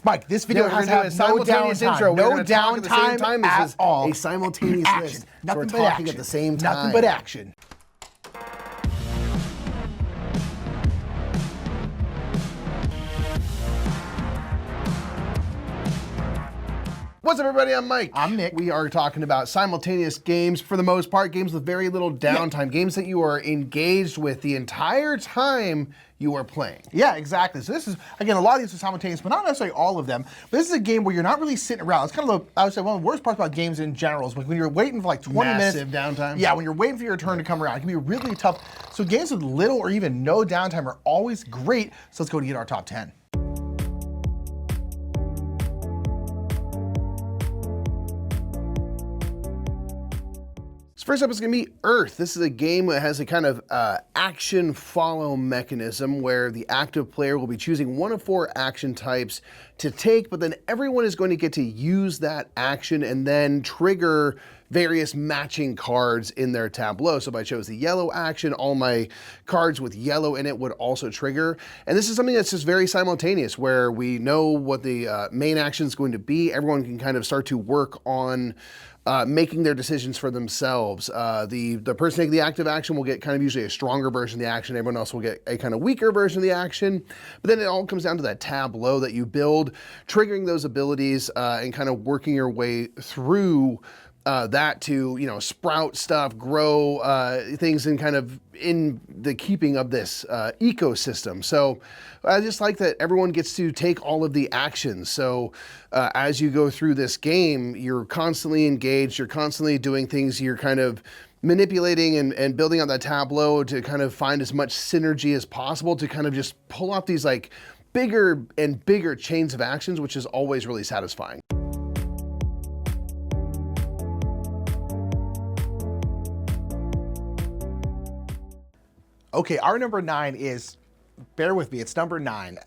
Mike, this video has to have no downtime. No downtime at all. A simultaneous list. Nothing so but we're action. talking at the same time. Nothing but action. What's up, everybody? I'm Mike. I'm Nick. We are talking about simultaneous games, for the most part, games with very little downtime, games that you are engaged with the entire time you are playing. Yeah, exactly. So this is, again, a lot of these are simultaneous, but not necessarily all of them. But this is a game where you're not really sitting around. It's kind of, I would say, one of the worst parts about games in general is when you're waiting for like 20 minutes. Massive downtime. Yeah, when you're waiting for your turn to come around. It can be really tough. So games with little or even no downtime are always great. So let's go to get our top 10. First up is going to be Earth. This is a game that has a kind of action follow mechanism where the active player will be choosing one of 4 action types to take, but then everyone is going to get to use that action and then trigger various matching cards in their tableau. So if I chose the yellow action, all my cards with yellow in it would also trigger. And this is something that's just very simultaneous, where we know what the main action is going to be. Everyone can kind of start to work on making their decisions for themselves. The person taking the active action will get kind of usually a stronger version of the action. Everyone else will get a kind of weaker version of the action. But then it all comes down to that tableau that you build, triggering those abilities and kind of working your way through that to, you know, sprout stuff, grow things in kind of in the keeping of this ecosystem. So I just like that everyone gets to take all of the actions. So as you go through this game, you're constantly engaged, you're constantly doing things, you're kind of manipulating and building out that tableau to kind of find as much synergy as possible to kind of just pull off these like bigger and bigger chains of actions, which is always really satisfying. Okay, our number 9 is, bear with me, it's number 9.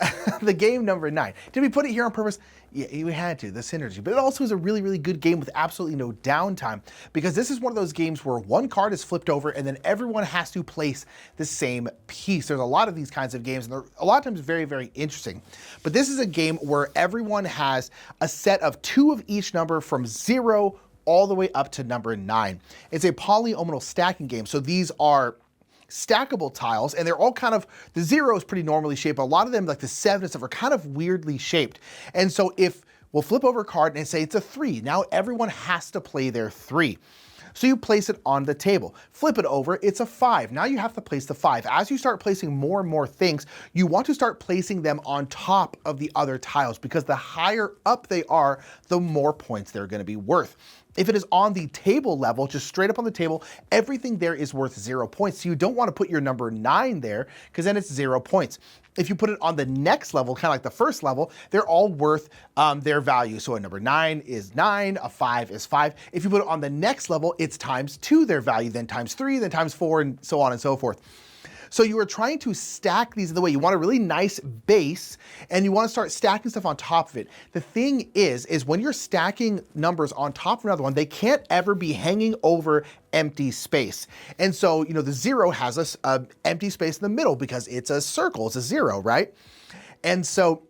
The game number 9. Did we put it here on purpose? Yeah, we had to, the synergy. But it also is a really, really good game with absolutely no downtime, because this is one of those games where one card is flipped over and then everyone has to place the same piece. There's a lot of these kinds of games, and they're a lot of times very, very interesting. But this is a game where everyone has a set of 2 of each number from 0 all the way up to number 9. It's a polyomino stacking game, so these are stackable tiles, and they're all kind of, the 0 is pretty normally shaped, but a lot of them, like the 7 and stuff, are kind of weirdly shaped. And so if we'll flip over a card and say it's a 3, now everyone has to play their 3. So you place it on the table. Flip it over, it's a 5. Now you have to place the 5. As you start placing more and more things, you want to start placing them on top of the other tiles, because the higher up they are, the more points they're going to be worth. If it is on the table level, just straight up on the table, everything there is worth 0 points. So you don't want to put your number 9 there, because then it's 0 points. If you put it on the next level, kind of like the first level, they're all worth their value. So a number 9 is 9, a 5 is 5. If you put it on the next level, it's times 2 their value, then times 3, then times 4, and so on and so forth. So you are trying to stack these in the way. You want a really nice base, and you want to start stacking stuff on top of it. The thing is when you're stacking numbers on top of another one, they can't ever be hanging over empty space. And so, you know, the 0 has a empty space in the middle because it's a circle, it's a 0, right? And so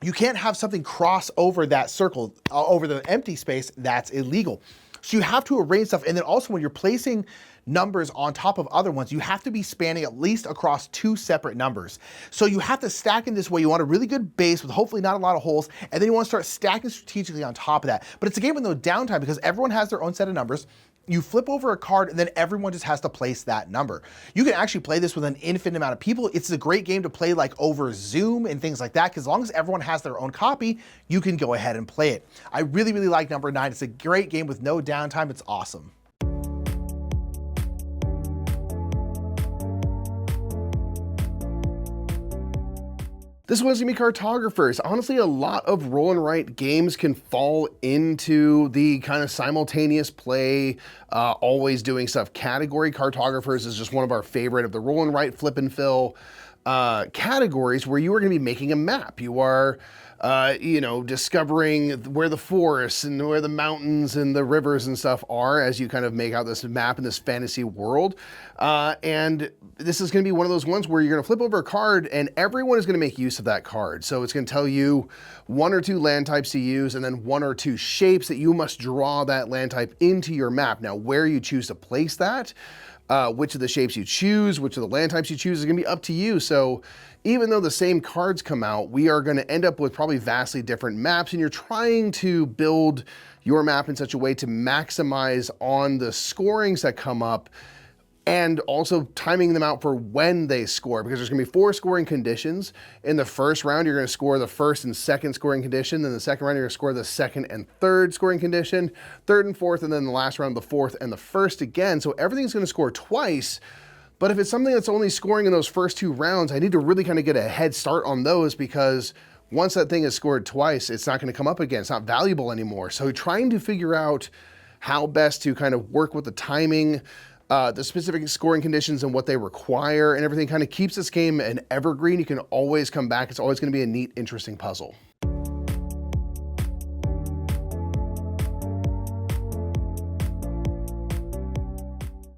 you can't have something cross over that circle, over the empty space. That's illegal. So you have to arrange stuff. And then also when you're placing numbers on top of other ones, you have to be spanning at least across 2 separate numbers. So you have to stack in this way. You want a really good base with hopefully not a lot of holes, and then you want to start stacking strategically on top of that. But it's a game with no downtime because everyone has their own set of numbers. You flip over a card and then everyone just has to place that number. You can actually play this with an infinite amount of people. It's a great game to play like over Zoom and things like that, because as long as everyone has their own copy, you can go ahead and play it. I really, really like number 9. It's a great game with no downtime. It's awesome. This one's gonna be Cartographers. Honestly, a lot of roll and write games can fall into the kind of simultaneous play, always doing stuff category. Cartographers is just one of our favorite of the roll and write, flip and fill categories, where you are gonna be making a map. You are you know, discovering where the forests and where the mountains and the rivers and stuff are as you kind of make out this map in this fantasy world. And this is going to be one of those ones where you're going to flip over a card and everyone is going to make use of that card. So it's going to tell you 1 or 2 land types to use and then 1 or 2 shapes that you must draw that land type into your map. Now, where you choose to place that, which of the shapes you choose, which of the land types you choose is going to be up to you. So even though the same cards come out, we are going to end up with probably vastly different maps, and you're trying to build your map in such a way to maximize on the scorings that come up and also timing them out for when they score, because there's gonna be 4 scoring conditions. In the first round, you're gonna score the first and second scoring condition. Then the second round, you're gonna score the second and third scoring condition, third and fourth, and then the last round, the fourth and the first again. So everything's gonna score twice. But if it's something that's only scoring in those first 2 rounds, I need to really kind of get a head start on those, because once that thing is scored twice, it's not gonna come up again. It's not valuable anymore. So trying to figure out how best to kind of work with the timing, the specific scoring conditions and what they require and everything kind of keeps this game an evergreen. You can always come back. It's always going to be a neat, interesting puzzle.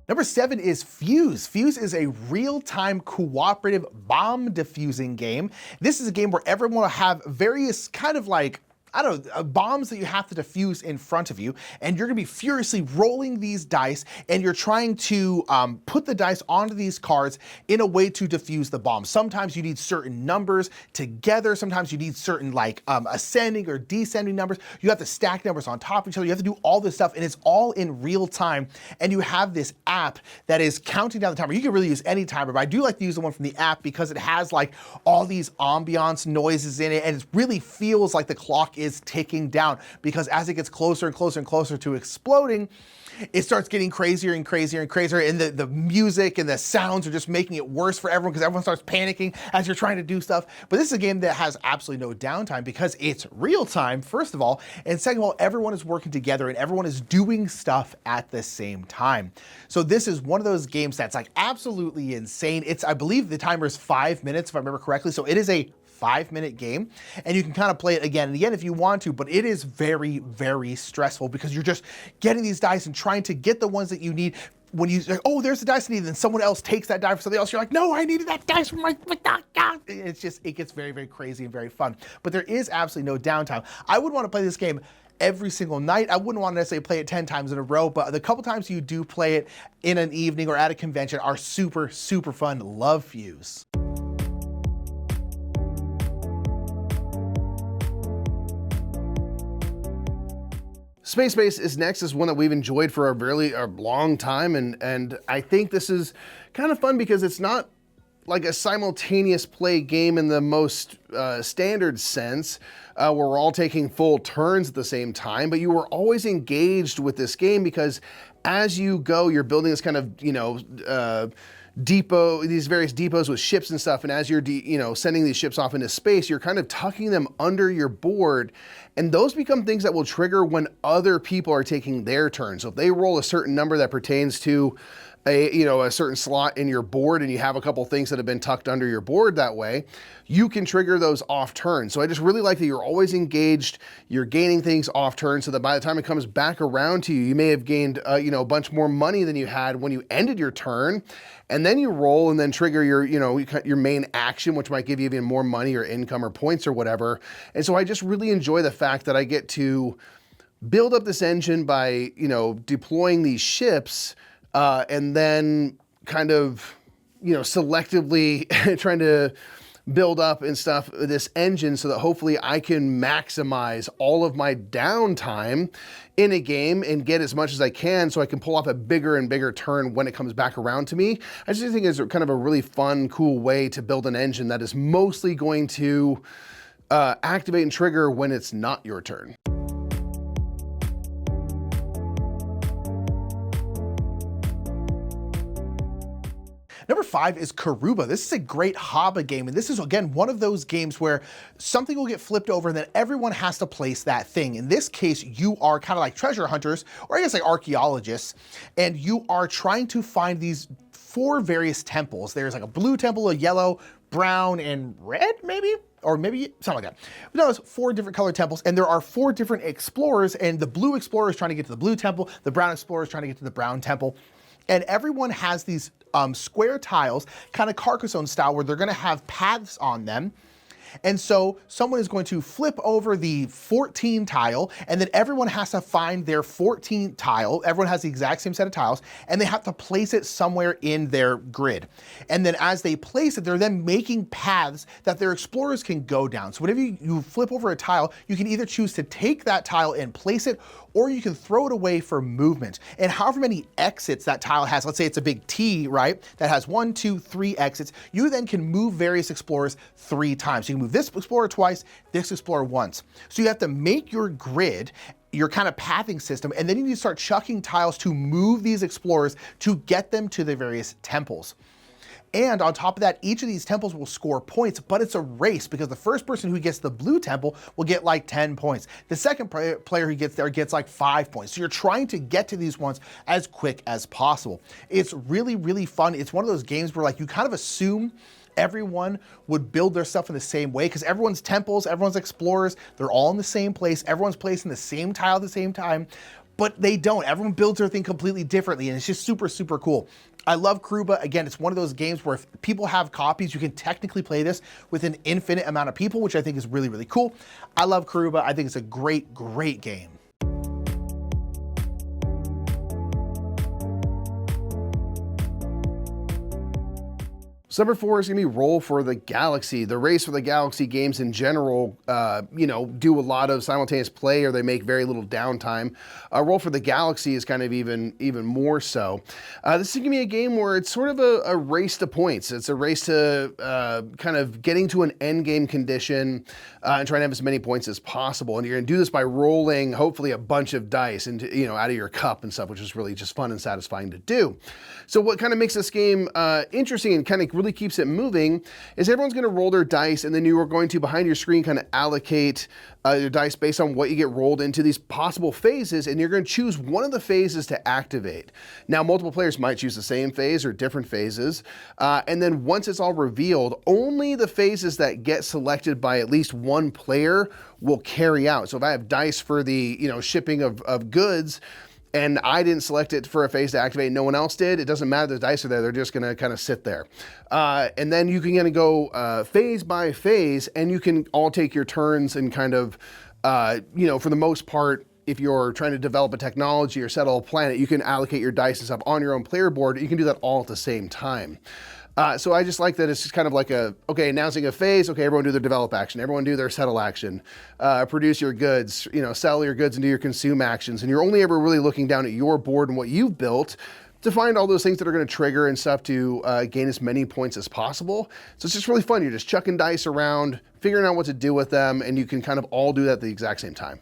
Number 7 is Fuse. Fuse is a real-time cooperative bomb defusing game. This is a game where everyone will have various kind of like, I don't know, bombs that you have to defuse in front of you, and you're gonna be furiously rolling these dice, and you're trying to put the dice onto these cards in a way to defuse the bomb. Sometimes you need certain numbers together, sometimes you need certain like ascending or descending numbers. You have to stack numbers on top of each other, you have to do all this stuff, and it's all in real time, and you have this app that is counting down the timer. You can really use any timer, but I do like to use the one from the app because it has like all these ambiance noises in it, and it really feels like the clock is ticking down, because as it gets closer and closer and closer to exploding, it starts getting crazier and crazier and crazier, and the music and the sounds are just making it worse for everyone, because everyone starts panicking as you're trying to do stuff. But this is a game that has absolutely no downtime because it's real time, first of all, and second of all, everyone is working together and everyone is doing stuff at the same time. So this is one of those games that's like absolutely insane. I believe the timer is 5 minutes if I remember correctly, so it is a 5-minute game, and you can kind of play it again and again if you want to, but it is very, very stressful because you're just getting these dice and trying to get the ones that you need. When you say, oh, there's the dice I need, then someone else takes that die for something else. You're like, no, I needed that dice for my it's just, it gets very, very crazy and very fun. But there is absolutely no downtime. I would want to play this game every single night. I wouldn't want to necessarily play it 10 times in a row, but the couple times you do play it in an evening or at a convention are super, super fun. Love Fuse. Space Base is next, is one that we've enjoyed for a long time, and I think this is kind of fun because it's not like a simultaneous play game in the most standard sense, where we're all taking full turns at the same time, but you were always engaged with this game because as you go, you're building this kind of, you know, depot, these various depots with ships and stuff, and as you're sending these ships off into space, you're kind of tucking them under your board, and those become things that will trigger when other people are taking their turn. So if they roll a certain number that pertains to a certain slot in your board, and you have a couple things that have been tucked under your board that way, you can trigger those off turn. So I just really like that you're always engaged, you're gaining things off turn, so that by the time it comes back around to you, you may have gained a bunch more money than you had when you ended your turn, and then you roll and then trigger your main action, which might give you even more money or income or points or whatever. And so I just really enjoy the fact that I get to build up this engine by deploying these ships, and then kind of selectively trying to build up and stuff this engine so that hopefully I can maximize all of my downtime in a game and get as much as I can so I can pull off a bigger and bigger turn when it comes back around to me. I just think it's kind of a really fun, cool way to build an engine that is mostly going to activate and trigger when it's not your turn. Number 5 is Karuba. This is a great HABA game, and this is, again, one of those games where something will get flipped over and then everyone has to place that thing. In this case, you are kind of like treasure hunters, or I guess like archaeologists, and you are trying to find these 4 various temples. There's like a blue temple, a yellow, brown, and red, maybe? or maybe something like that. But no, it's 4 different colored temples, and there are 4 different explorers, and the blue explorer is trying to get to the blue temple, the brown explorer is trying to get to the brown temple. And everyone has these square tiles, kind of Carcassonne style, where they're gonna have paths on them. And so someone is going to flip over the 14 tile, and then everyone has to find their 14th tile. Everyone has the exact same set of tiles, and they have to place it somewhere in their grid. And then as they place it, they're then making paths that their explorers can go down. So whenever you flip over a tile, you can either choose to take that tile and place it, or you can throw it away for movement. And however many exits that tile has, let's say it's a big T, right? That has 1, 2, 3 exits. You then can move various explorers 3 times. So you can move this explorer twice, this explorer once. So you have to make your grid, your kind of pathing system, and then you need to start chucking tiles to move these explorers to get them to the various temples. And on top of that, each of these temples will score points, but it's a race because the first person who gets the blue temple will get like 10 points. The second player who gets there gets like 5 points. So you're trying to get to these ones as quick as possible. It's really, really fun. It's one of those games where like you kind of assume everyone would build their stuff in the same way because everyone's temples, everyone's explorers, they're all in the same place. Everyone's placing the same tile at the same time, but they don't. Everyone builds their thing completely differently, and it's just super, super cool. I love Karuba. Again, it's one of those games where if people have copies, you can technically play this with an infinite amount of people, which I think is really, really cool. I love Karuba. I think it's a great, great game. So number 4 is gonna be Roll for the Galaxy. The Race for the Galaxy games in general, do a lot of simultaneous play, or they make very little downtime. Roll for the Galaxy is kind of even more so. This is gonna be a game where it's sort of a race to points. It's a race to kind of getting to an end game condition and trying to have as many points as possible. And you're gonna do this by rolling, hopefully, a bunch of dice into, out of your cup and stuff, which is really just fun and satisfying to do. So what kind of makes this game interesting and kind of really keeps it moving is everyone's going to roll their dice, and then you are going to, behind your screen, kind of allocate your dice based on what you get rolled into these possible phases, and you're going to choose one of the phases to activate. Now, multiple players might choose the same phase or different phases, and then once it's all revealed, only the phases that get selected by at least one player will carry out. So if I have dice for the shipping of goods, and I didn't select it for a phase to activate, no one else did, it doesn't matter, the dice are there, they're just gonna kind of sit there. And then you can go phase by phase, and you can all take your turns and kind of, for the most part, if you're trying to develop a technology or settle a planet, you can allocate your dice and stuff on your own player board. You can do that all at the same time. So I just like that it's just kind of like announcing a phase. Okay, everyone do their develop action. Everyone do their settle action. Produce your goods, sell your goods and do your consume actions. And you're only ever really looking down at your board and what you've built to find all those things that are going to trigger and stuff to gain as many points as possible. So it's just really fun. You're just chucking dice around, figuring out what to do with them, and you can kind of all do that at the exact same time.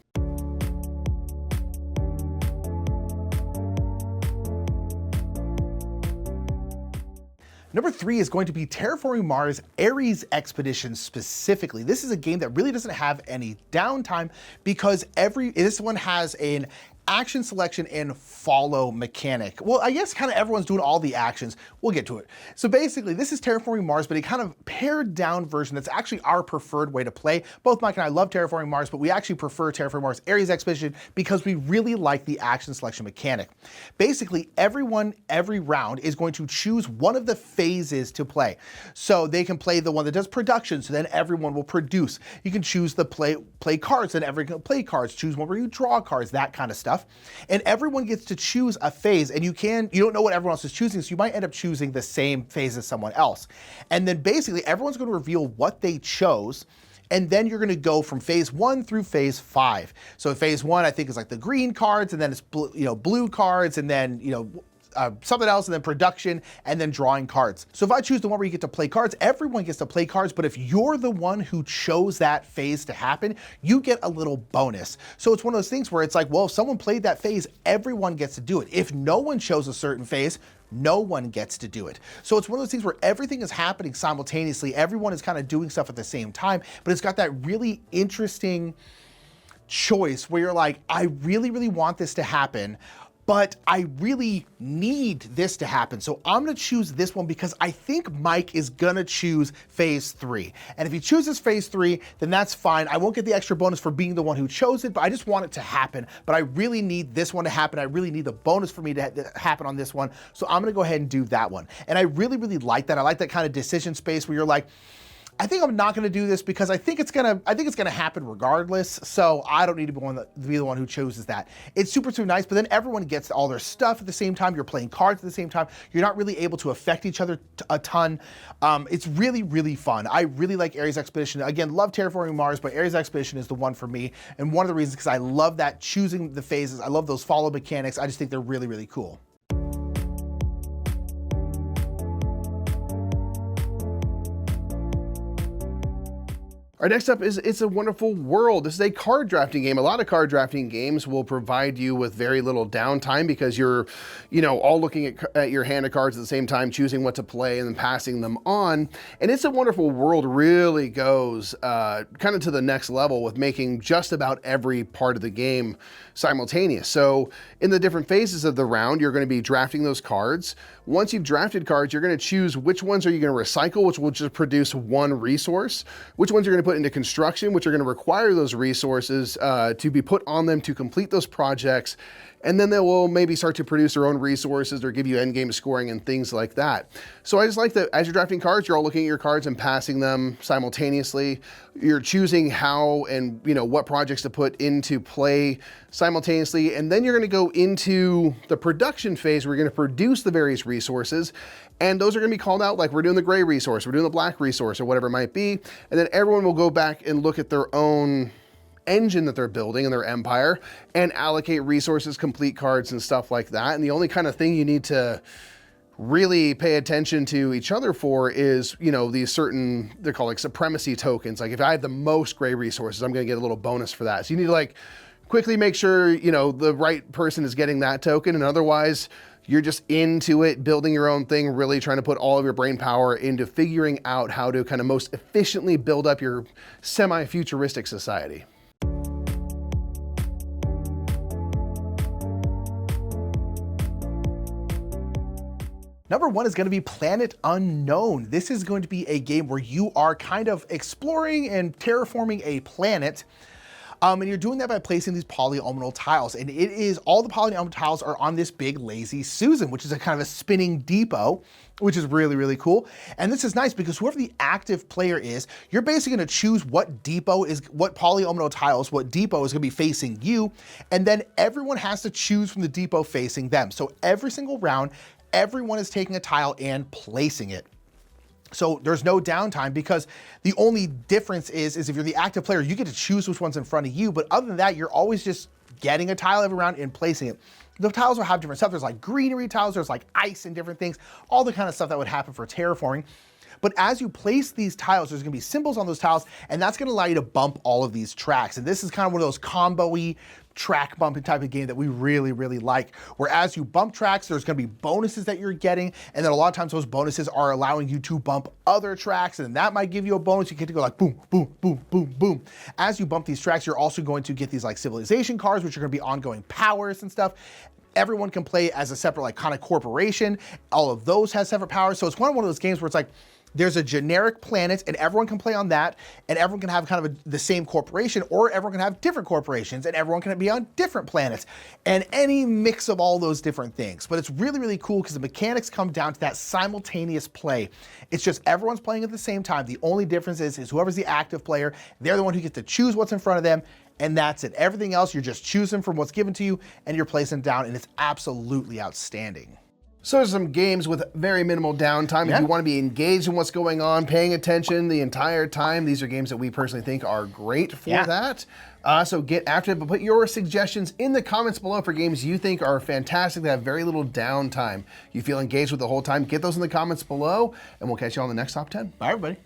Number 3 is going to be Terraforming Mars Ares Expedition specifically. This is a game that really doesn't have any downtime because this one has an action selection and follow mechanic. Well, I guess kind of everyone's doing all the actions. We'll get to it. So basically, this is Terraforming Mars, but a kind of pared down version that's actually our preferred way to play. Both Mike and I love Terraforming Mars, but we actually prefer Terraforming Mars Ares Expedition because we really like the action selection mechanic. Basically, everyone, every round is going to choose one of the phases to play. So they can play the one that does production, so then everyone will produce. You can choose the play cards, then everyone can play cards. Choose one where you draw cards, that kind of stuff. And everyone gets to choose a phase, and you don't know what everyone else is choosing, so you might end up choosing the same phase as someone else. And then basically everyone's going to reveal what they chose, and then you're going to go from phase 1 through phase 5. So phase 1, I think, is like the green cards, and then it's blue cards, and then something else, and then production, and then drawing cards. So if I choose the one where you get to play cards, everyone gets to play cards, but if you're the one who chose that phase to happen, you get a little bonus. So it's one of those things where it's like, well, if someone played that phase, everyone gets to do it. If no one chose a certain phase, no one gets to do it. So it's one of those things where everything is happening simultaneously. Everyone is kind of doing stuff at the same time, but it's got that really interesting choice where you're like, I really, really want this to happen. but I really need this to happen. So I'm gonna choose this one because I think Mike is gonna choose phase 3. And if he chooses phase 3, then that's fine. I won't get the extra bonus for being the one who chose it, but I just want it to happen. But I really need this one to happen. I really need the bonus for me to happen on this one. So I'm gonna go ahead and do that one. And I really, really like that. I like that kind of decision space where you're like, I think I'm not going to do this because I think it's going to happen regardless. So I don't need to be the one who chooses that. It's super, super nice, but then everyone gets all their stuff at the same time. You're playing cards at the same time. You're not really able to affect each other a ton. It's really, really fun. I really like Ares Expedition. Again, love Terraforming Mars, but Ares Expedition is the one for me. And one of the reasons because I love that choosing the phases. I love those follow mechanics. I just think they're really, really cool. Our next up is It's a Wonderful World. This is a card drafting game. A lot of card drafting games will provide you with very little downtime because you're, all looking at your hand of cards at the same time, choosing what to play and then passing them on. And It's a Wonderful World really goes kind of to the next level with making just about every part of the game simultaneous. So in the different phases of the round, you're going to be drafting those cards. Once you've drafted cards, you're going to choose which ones are you going to recycle, which will just produce one resource, which ones you're going to put into construction, which are going to require those resources to be put on them to complete those projects. And then they will maybe start to produce their own resources or give you endgame scoring and things like that. So I just like that as you're drafting cards, you're all looking at your cards and passing them simultaneously. You're choosing how and what projects to put into play simultaneously. And then you're going to go into the production phase where you're going to produce the various resources. And those are going to be called out like we're doing the gray resource, we're doing the black resource, or whatever it might be. And then everyone will go back and look at their own engine that they're building in their empire and allocate resources, complete cards and stuff like that. And the only kind of thing you need to really pay attention to each other for is, these certain, they're called like supremacy tokens. Like if I have the most gray resources, I'm going to get a little bonus for that. So you need to like quickly make sure, the right person is getting that token. And otherwise you're just into it, building your own thing, really trying to put all of your brain power into figuring out how to kind of most efficiently build up your semi-futuristic society. Number 1 is going to be Planet Unknown. This is going to be a game where you are kind of exploring and terraforming a planet. And you're doing that by placing these polyomino tiles. And it is, all the polyomino tiles are on this big lazy Susan, which is a kind of a spinning depot, which is really, really cool. And this is nice because whoever the active player is, you're basically gonna choose what depot is, what polyomino tiles, what depot is gonna be facing you. And then everyone has to choose from the depot facing them. So every single round, everyone is taking a tile and placing it. So there's no downtime because the only difference is if you're the active player, you get to choose which one's in front of you. But other than that, you're always just getting a tile every round and placing it. The tiles will have different stuff. There's like greenery tiles, there's like ice and different things, all the kind of stuff that would happen for terraforming. But as you place these tiles, there's gonna be symbols on those tiles, and that's gonna allow you to bump all of these tracks. And this is kind of one of those combo-y track bumping type of game that we really, really like. Where as you bump tracks, there's gonna be bonuses that you're getting, and then a lot of times those bonuses are allowing you to bump other tracks, and that might give you a bonus. You get to go like boom, boom, boom, boom, boom. As you bump these tracks, you're also going to get these like civilization cards, which are gonna be ongoing powers and stuff. Everyone can play as a separate like kind of corporation. All of those have separate powers. So it's one of those games where it's like, there's a generic planet and everyone can play on that, and everyone can have kind of the same corporation, or everyone can have different corporations and everyone can be on different planets, and any mix of all those different things. But it's really, really cool because the mechanics come down to that simultaneous play. It's just everyone's playing at the same time. The only difference is whoever's the active player, they're the one who gets to choose what's in front of them, and that's it. Everything else, you're just choosing from what's given to you and you're placing down, and it's absolutely outstanding. So there's some games with very minimal downtime. Yeah. If you want to be engaged in what's going on, paying attention the entire time, these are games that we personally think are great for that. So get after it, but put your suggestions in the comments below for games you think are fantastic that have very little downtime. You feel engaged with the whole time, get those in the comments below, and we'll catch you on the next Top 10. Bye, everybody.